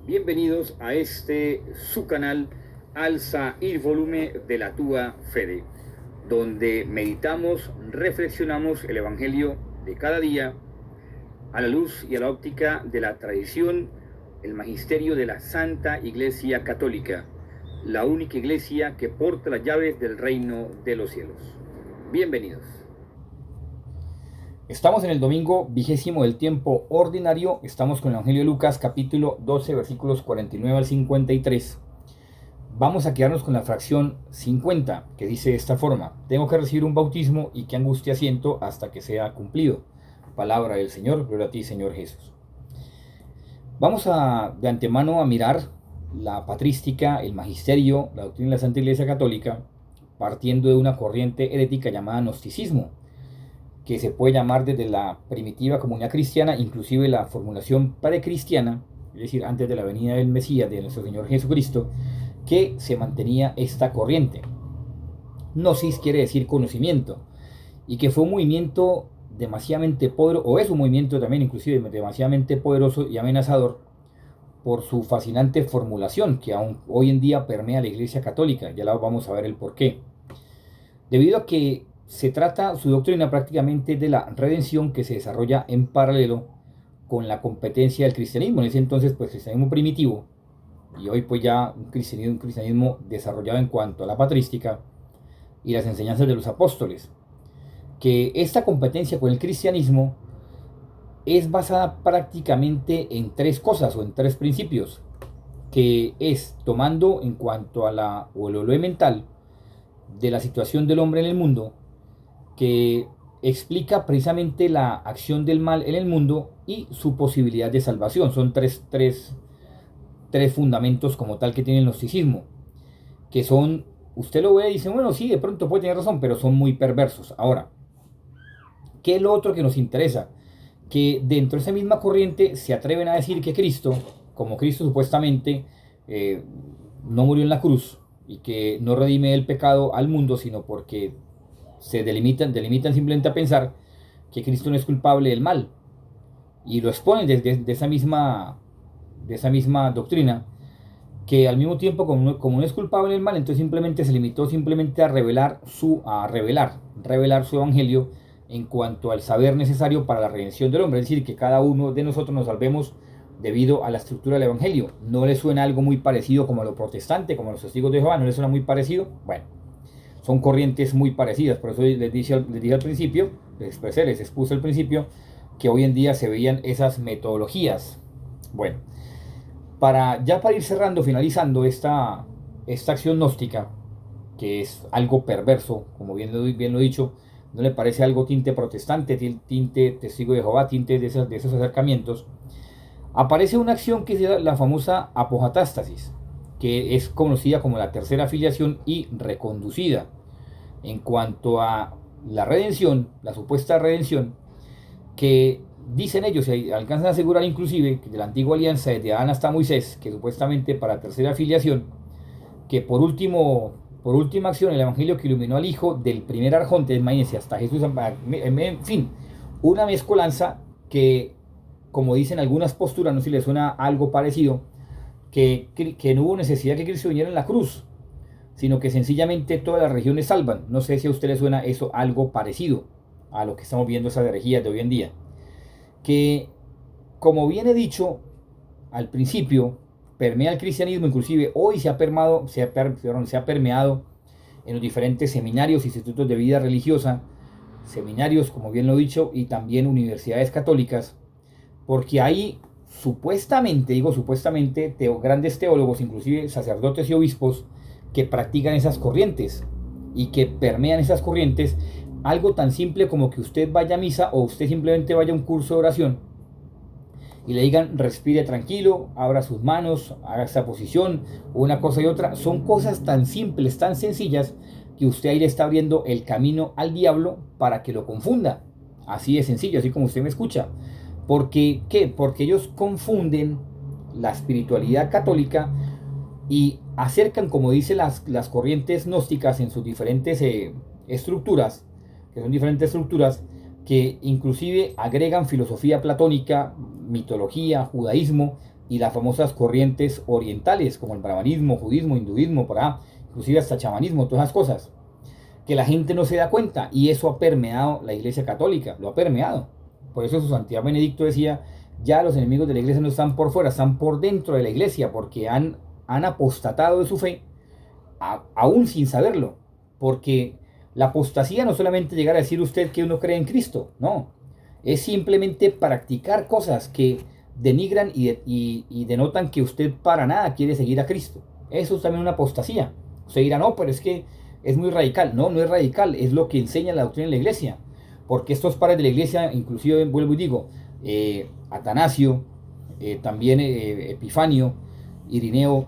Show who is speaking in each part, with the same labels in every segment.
Speaker 1: Bienvenidos a su canal Alza il volume de la tua fede, donde meditamos, reflexionamos el Evangelio de cada día a la luz y a la óptica de la tradición, el magisterio de la Santa Iglesia Católica, la única iglesia que porta las llaves del reino de los cielos. Bienvenidos. Estamos en el domingo 20 del tiempo ordinario. Estamos con el Evangelio de Lucas, capítulo 12, versículos 49 al 53. Vamos a quedarnos con la fracción 50, que dice de esta forma: tengo que recibir un bautismo y qué angustia siento hasta que sea cumplido. Palabra del Señor, gloria a ti, Señor Jesús. Vamos de antemano a mirar la patrística, el magisterio, la doctrina de la Santa Iglesia Católica, partiendo de una corriente herética llamada gnosticismo, que se puede llamar desde la primitiva comunidad cristiana, inclusive la formulación precristiana, es decir, antes de la venida del Mesías, de nuestro Señor Jesucristo, que se mantenía esta corriente. Gnosis quiere decir conocimiento, y que fue un movimiento demasiadamente poderoso, o es un movimiento también inclusive demasiadamente poderoso y amenazador por su fascinante formulación, que aún hoy en día permea la Iglesia Católica. Ya la vamos a ver el porqué. Debido a que se trata su doctrina prácticamente de la redención, que se desarrolla en paralelo con la competencia del cristianismo. En ese entonces, pues, cristianismo primitivo, y hoy pues ya un cristianismo desarrollado en cuanto a la patrística y las enseñanzas de los apóstoles. Que esta competencia con el cristianismo es basada prácticamente en tres cosas o en tres principios, que es tomando en cuanto a lo elemental de la situación del hombre en el mundo, que explica precisamente la acción del mal en el mundo y su posibilidad de salvación. Son tres fundamentos como tal que tiene el gnosticismo, que son, usted lo ve y dice, bueno, sí, de pronto puede tener razón, pero son muy perversos. Ahora, ¿qué es lo otro que nos interesa? Que dentro de esa misma corriente se atreven a decir que Cristo, como Cristo supuestamente no murió en la cruz y que no redime el pecado al mundo, sino porque se delimitan simplemente a pensar que Cristo no es culpable del mal, y lo exponen de esa misma doctrina, que al mismo tiempo, como no es culpable del mal, entonces simplemente se limitó simplemente a revelar su evangelio en cuanto al saber necesario para la redención del hombre, es decir, que cada uno de nosotros nos salvemos debido a la estructura del evangelio. ¿No le suena algo muy parecido como a lo protestante, como a los testigos de Jehová? ¿No le suena muy parecido? Bueno, son corrientes muy parecidas. Por eso les dije al principio, les expuse al principio, que hoy en día se veían esas metodologías. Bueno, para ir cerrando, finalizando esta acción gnóstica, que es algo perverso, como bien lo he dicho, ¿no le parece algo tinte protestante, tinte testigo de Jehová, tinte de esos acercamientos? Aparece una acción que es la famosa apojatástasis, que es conocida como la tercera afiliación y reconducida. En cuanto a la redención, la supuesta redención, que dicen ellos, y alcanzan a asegurar inclusive, que de la antigua alianza, desde Adán hasta Moisés, que supuestamente para tercera afiliación, que por última acción, el evangelio que iluminó al hijo del primer arjonte, imagínense, hasta Jesús, en fin, una mezcolanza que, como dicen algunas posturas, no sé si les suena algo parecido, que no hubo necesidad que Cristo viniera en la cruz, sino que sencillamente todas las religiones salvan. No sé si a ustedes suena eso algo parecido a lo que estamos viendo esas herejías de hoy en día. Que, como bien he dicho al principio, permea el cristianismo, inclusive hoy se ha permeado en los diferentes seminarios, institutos de vida religiosa, seminarios, como bien lo he dicho, y también universidades católicas, porque hay supuestamente, grandes teólogos, inclusive sacerdotes y obispos, que practican esas corrientes y que permean esas corrientes. Algo tan simple como que usted vaya a misa o usted simplemente vaya a un curso de oración y le digan respire tranquilo, abra sus manos, haga esta posición, una cosa y otra. Son cosas tan simples, tan sencillas, que usted ahí le está abriendo el camino al diablo para que lo confunda. Así de sencillo, así como usted me escucha. Porque, ¿qué? Porque ellos confunden la espiritualidad católica y acercan, como dicen las corrientes gnósticas en sus diferentes estructuras, que son diferentes estructuras, que inclusive agregan filosofía platónica, mitología, judaísmo, y las famosas corrientes orientales, como el brahmanismo, judismo, hinduismo, inclusive hasta chamanismo, todas esas cosas, que la gente no se da cuenta, y eso ha permeado la Iglesia Católica, lo ha permeado. Por eso su santidad Benedicto decía, ya los enemigos de la Iglesia no están por fuera, están por dentro de la Iglesia, porque han apostatado de su fe, aún sin saberlo, porque la apostasía no solamente llegar a decir usted que uno cree en Cristo, no, es simplemente practicar cosas que denigran y denotan que usted para nada quiere seguir a Cristo. Eso es también una apostasía. Usted dirá, no, pero es que es muy radical. No, no es radical, es lo que enseña la doctrina de la Iglesia. Porque estos padres de la Iglesia, inclusive vuelvo y digo, Atanasio, también Epifanio, Irineo,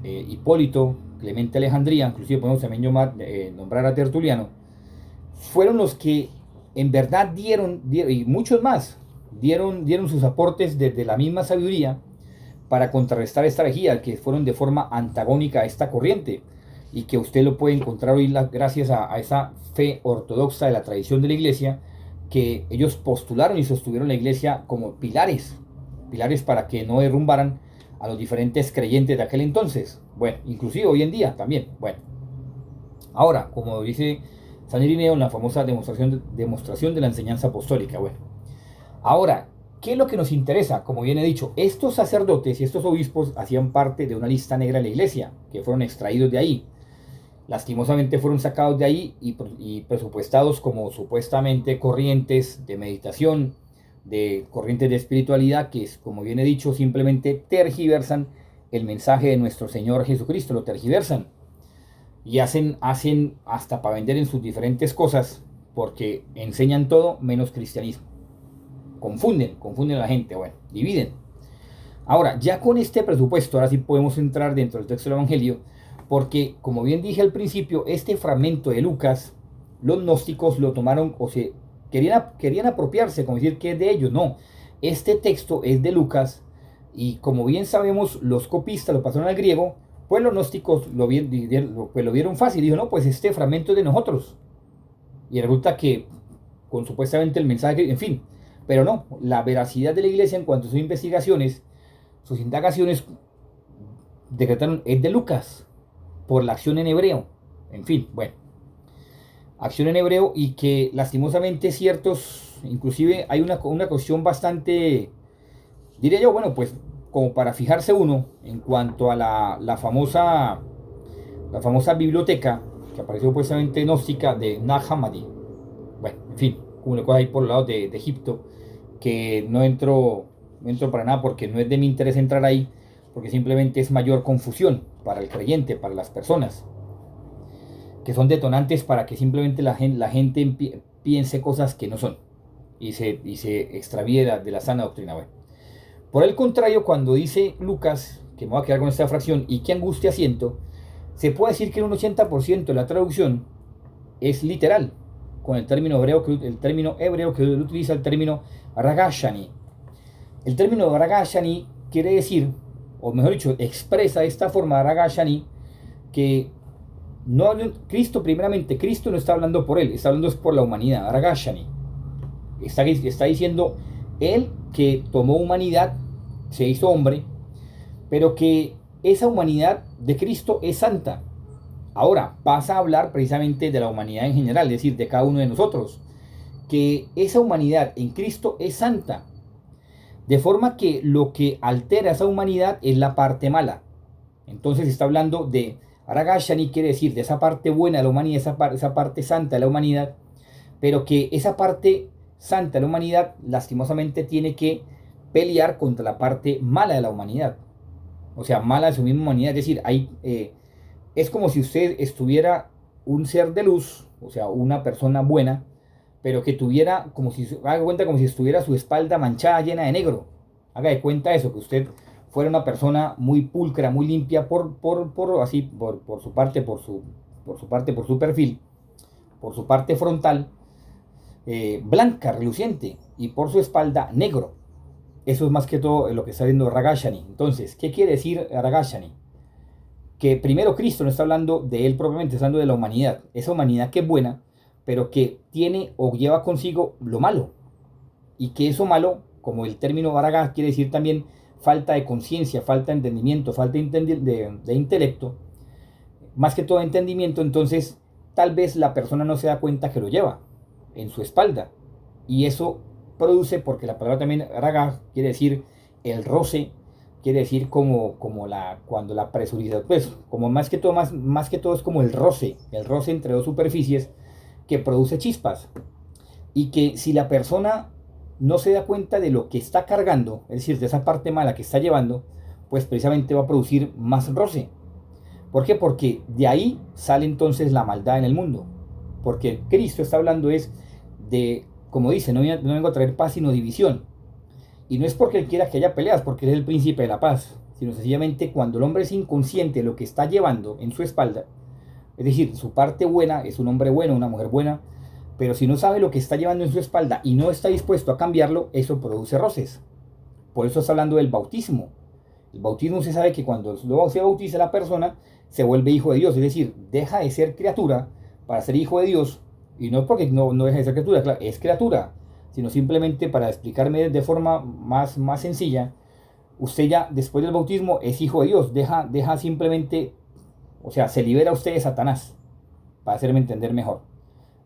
Speaker 1: Hipólito, Clemente Alejandría, inclusive podemos también nombrar a Tertuliano, fueron los que en verdad dieron y muchos más, dieron sus aportes desde la misma sabiduría para contrarrestar esta herejía, que fueron de forma antagónica a esta corriente, y que usted lo puede encontrar hoy gracias a esa fe ortodoxa de la tradición de la Iglesia, que ellos postularon y sostuvieron la Iglesia como pilares para que no derrumbaran a los diferentes creyentes de aquel entonces. Bueno, inclusive hoy en día también. Bueno, ahora, como dice San Irineo en la famosa demostración de la enseñanza apostólica. Bueno, ahora, ¿qué es lo que nos interesa? Como bien he dicho, estos sacerdotes y estos obispos hacían parte de una lista negra de la Iglesia, que fueron extraídos de ahí. Lastimosamente fueron sacados de ahí y presupuestados como supuestamente corrientes de meditación, de corrientes de espiritualidad, que es, como bien he dicho, simplemente tergiversan el mensaje de nuestro Señor Jesucristo, lo tergiversan y hacen hasta para vender en sus diferentes cosas, porque enseñan todo menos cristianismo. Confunden a la gente, bueno, dividen. Ahora, ya con este presupuesto, ahora sí podemos entrar dentro del texto del Evangelio, porque, como bien dije al principio, este fragmento de Lucas, los gnósticos lo tomaron, o se querían apropiarse, como decir que es de ellos. No, este texto es de Lucas, y como bien sabemos, los copistas lo pasaron al griego, pues los gnósticos lo vieron fácil, dijo, no, pues este fragmento es de nosotros. Y resulta que, con supuestamente el mensaje, en fin, pero no, la veracidad de la Iglesia en cuanto a sus investigaciones, sus indagaciones, decretaron, es de Lucas, por la acción en hebreo. En fin, bueno, acción en hebreo, y que lastimosamente ciertos, inclusive hay una cuestión bastante, diría yo, bueno, pues como para fijarse uno en cuanto a la famosa biblioteca que apareció supuestamente gnóstica de Nag Hammadi. Bueno, en fin, una cosa ahí por el lado de Egipto, que no entro para nada, porque no es de mi interés entrar ahí, porque simplemente es mayor confusión para el creyente, para las personas, que son detonantes para que simplemente la gente piense cosas que no son, y se extravíe de la sana doctrina. Bueno, por el contrario, cuando dice Lucas, que me voy a quedar con esta fracción, y que angustia siento, se puede decir que un 80% de la traducción es literal, con el término hebreo que él utiliza, el término ragashani. El término ragashani quiere decir, o mejor dicho, expresa de esta forma ragashani, que no, Cristo no está hablando por él, está hablando por la humanidad. Ragashani está diciendo él, que tomó humanidad, se hizo hombre, pero que esa humanidad de Cristo es santa. Ahora pasa a hablar precisamente de la humanidad en general, es decir, de cada uno de nosotros, que esa humanidad en Cristo es santa, de forma que lo que altera esa humanidad es la parte mala. Entonces está hablando de Aragashani, quiere decir de esa parte buena de la humanidad, esa parte santa de la humanidad, pero que esa parte santa de la humanidad lastimosamente tiene que pelear contra la parte mala de la humanidad. O sea, mala de su misma humanidad, es decir, es como si usted estuviera un ser de luz, o sea, una persona buena, pero que tuviera, haga cuenta como si estuviera su espalda manchada, llena de negro. Haga de cuenta eso, que usted fuera una persona muy pulcra, muy limpia por su parte, por su perfil, por su parte frontal, blanca, reluciente, y por su espalda negro. Eso es más que todo lo que está viendo Ragashani. Entonces, ¿qué quiere decir Ragashani? Que primero Cristo no está hablando de él propiamente, está hablando de la humanidad. Esa humanidad que es buena, pero que tiene o lleva consigo lo malo. Y que eso malo, como el término Aragá quiere decir también falta de conciencia, falta de entendimiento, falta de intelecto, más que todo entendimiento, entonces tal vez la persona no se da cuenta que lo lleva en su espalda. Y eso produce, porque la palabra también raga quiere decir el roce, quiere decir cuando la presurización, pues como más que todo es como el roce entre dos superficies que produce chispas. Y que si la persona no se da cuenta de lo que está cargando, es decir, de esa parte mala que está llevando, pues precisamente va a producir más roce. ¿Por qué? Porque de ahí sale entonces la maldad en el mundo. Porque Cristo está hablando es de, como dice, no vengo a traer paz sino división. Y no es porque Él quiera que haya peleas, porque Él es el príncipe de la paz, sino sencillamente cuando el hombre es inconsciente de lo que está llevando en su espalda, es decir, su parte buena es un hombre bueno, una mujer buena, pero si no sabe lo que está llevando en su espalda y no está dispuesto a cambiarlo, eso produce roces. Por eso está hablando del bautismo. El bautismo se sabe que cuando se bautiza la persona, se vuelve hijo de Dios, es decir, deja de ser criatura para ser hijo de Dios, y no porque no deja de ser criatura, claro, es criatura, sino simplemente para explicarme de forma más sencilla, usted ya después del bautismo es hijo de Dios, deja simplemente, o sea, se libera usted de Satanás, para hacerme entender mejor,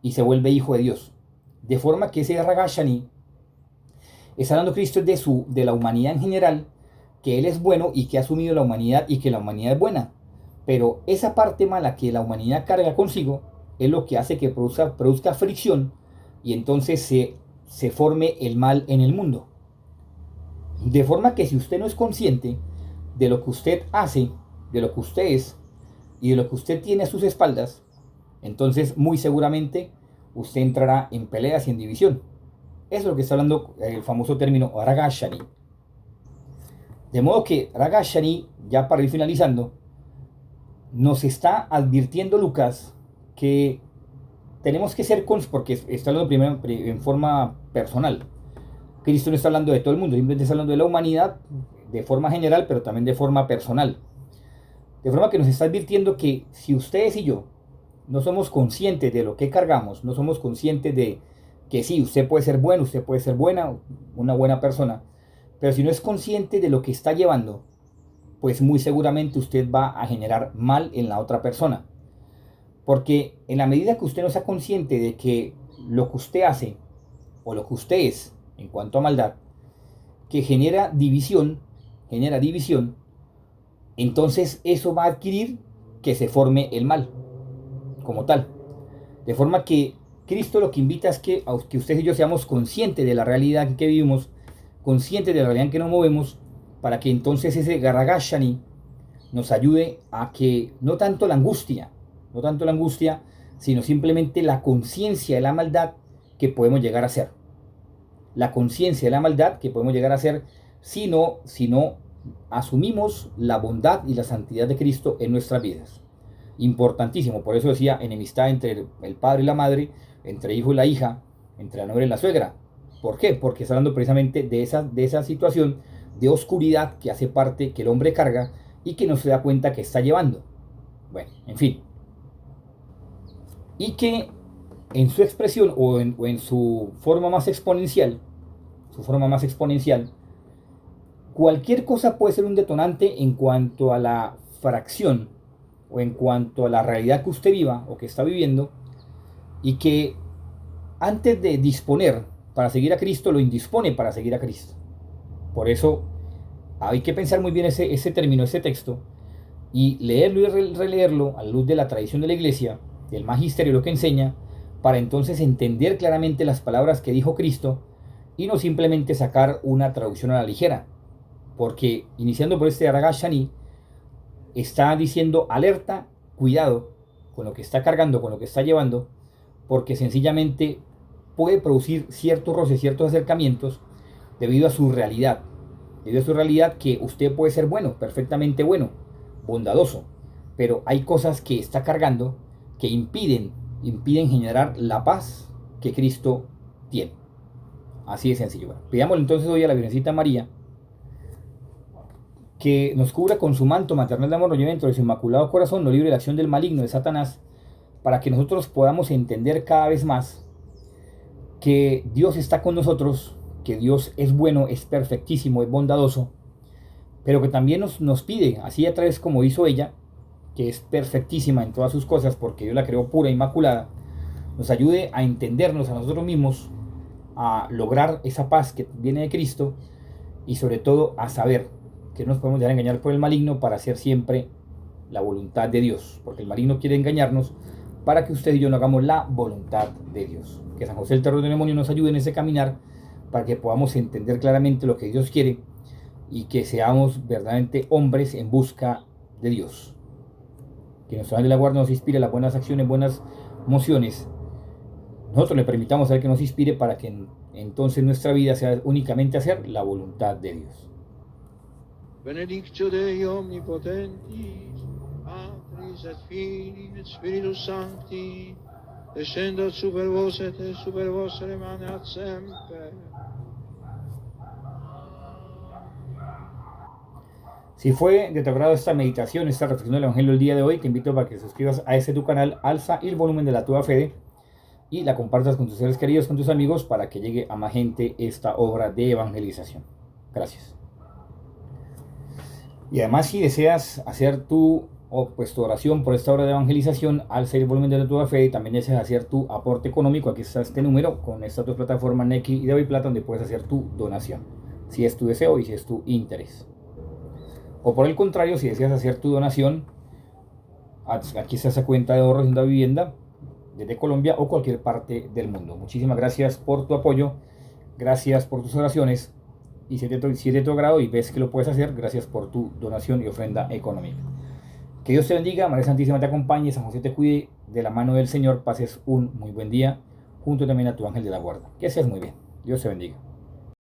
Speaker 1: y se vuelve hijo de Dios. De forma que ese Ragashani está hablando Cristo de la humanidad en general, que Él es bueno y que ha asumido la humanidad y que la humanidad es buena. Pero esa parte mala que la humanidad carga consigo es lo que hace que produzca fricción y entonces se forme el mal en el mundo. De forma que si usted no es consciente de lo que usted hace, de lo que usted es y de lo que usted tiene a sus espaldas, entonces muy seguramente usted entrará en peleas y en división. Eso es lo que está hablando el famoso término Ragashani. De modo que Ragashani, ya para ir finalizando, nos está advirtiendo Lucas que tenemos que ser porque está hablando primero en forma personal. Cristo no está hablando de todo el mundo, simplemente está hablando de la humanidad de forma general, pero también de forma personal. De forma que nos está advirtiendo que si ustedes y yo no somos conscientes de lo que cargamos, no somos conscientes de que sí, usted puede ser bueno, usted puede ser buena, una buena persona, pero si no es consciente de lo que está llevando, pues muy seguramente usted va a generar mal en la otra persona. Porque en la medida que usted no sea consciente de que lo que usted hace o lo que usted es en cuanto a maldad, que genera división, entonces eso va a adquirir que se forme el mal como tal. De forma que Cristo lo que invita es que usted y yo seamos conscientes de la realidad en que vivimos, conscientes de la realidad en que nos movemos, para que entonces ese Garagashani nos ayude a que no tanto la angustia, sino simplemente la conciencia de la maldad que podemos llegar a ser. La conciencia de la maldad que podemos llegar a ser si no asumimos la bondad y la santidad de Cristo en nuestras vidas. Importantísimo, por eso decía enemistad entre el padre y la madre, entre el hijo y la hija, entre la nuera y la suegra. ¿Por qué? Porque está hablando precisamente de esa situación de oscuridad que hace parte, que el hombre carga y que no se da cuenta que está llevando. Bueno, en fin. Y que en su expresión o en su forma más exponencial, cualquier cosa puede ser un detonante en cuanto a la fracción o en cuanto a la realidad que usted viva o que está viviendo, y que antes de disponer para seguir a Cristo, lo indispone para seguir a Cristo. Por eso hay que pensar muy bien ese término, ese texto, y leerlo y releerlo a la luz de la tradición de la iglesia, del magisterio, lo que enseña, para entonces entender claramente las palabras que dijo Cristo y no simplemente sacar una traducción a la ligera. Porque iniciando por este Aragashani, está diciendo alerta, cuidado con lo que está cargando, con lo que está llevando, porque sencillamente puede producir ciertos roces, ciertos acercamientos debido a su realidad. Debido a su realidad que usted puede ser bueno, perfectamente bueno, bondadoso, pero hay cosas que está cargando que impiden generar la paz que Cristo tiene. Así de sencillo. Bueno, pidámosle entonces hoy a la Virgencita María que nos cubra con su manto maternal de amor, nos lleve dentro de su inmaculado corazón, nos libre de la acción del maligno, de Satanás, para que nosotros podamos entender cada vez más que Dios está con nosotros, que Dios es bueno, es perfectísimo, es bondadoso, pero que también nos pide, así a través como hizo ella, que es perfectísima en todas sus cosas, porque Dios la creó pura, inmaculada, nos ayude a entendernos a nosotros mismos, a lograr esa paz que viene de Cristo y sobre todo a saber que no nos podemos dejar engañar por el maligno para hacer siempre la voluntad de Dios, porque el maligno quiere engañarnos para que usted y yo no hagamos la voluntad de Dios. Que San José el terror del demonio nos ayude en ese caminar para que podamos entender claramente lo que Dios quiere y que seamos verdaderamente hombres en busca de Dios. Que nuestro ángel de la guarda nos inspire las buenas acciones, buenas mociones. Nosotros le permitamos a él que nos inspire para que entonces nuestra vida sea únicamente hacer la voluntad de Dios.
Speaker 2: Benedictio Dei omnipotentis, Patris et Filii et Spiritus Sancti, descendat super vos et super vos remaneat semper.
Speaker 1: Si fue de tu agrado esta meditación, esta reflexión del Evangelio del día de hoy, te invito para que te suscribas a este tu canal, alza el volumen de la Tua Fede y la compartas con tus seres queridos, con tus amigos, para que llegue a más gente esta obra de evangelización. Gracias. Y además, si deseas hacer tu oración por esta obra de evangelización, alza el volumen de la Tua Fede, y también deseas hacer tu aporte económico, aquí está este número con estas dos plataformas, Nequi y DaviPlata, donde puedes hacer tu donación, si es tu deseo y si es tu interés. O por el contrario, si deseas hacer tu donación, aquí está esa cuenta de ahorros en la vivienda desde Colombia o cualquier parte del mundo. Muchísimas gracias por tu apoyo, gracias por tus oraciones, y si es de tu agrado y ves que lo puedes hacer, gracias por tu donación y ofrenda económica. Que Dios te bendiga, María Santísima te acompañe, San José te cuide, de la mano del Señor pases un muy buen día, junto también a tu ángel de la guarda. Que seas muy bien. Dios te bendiga.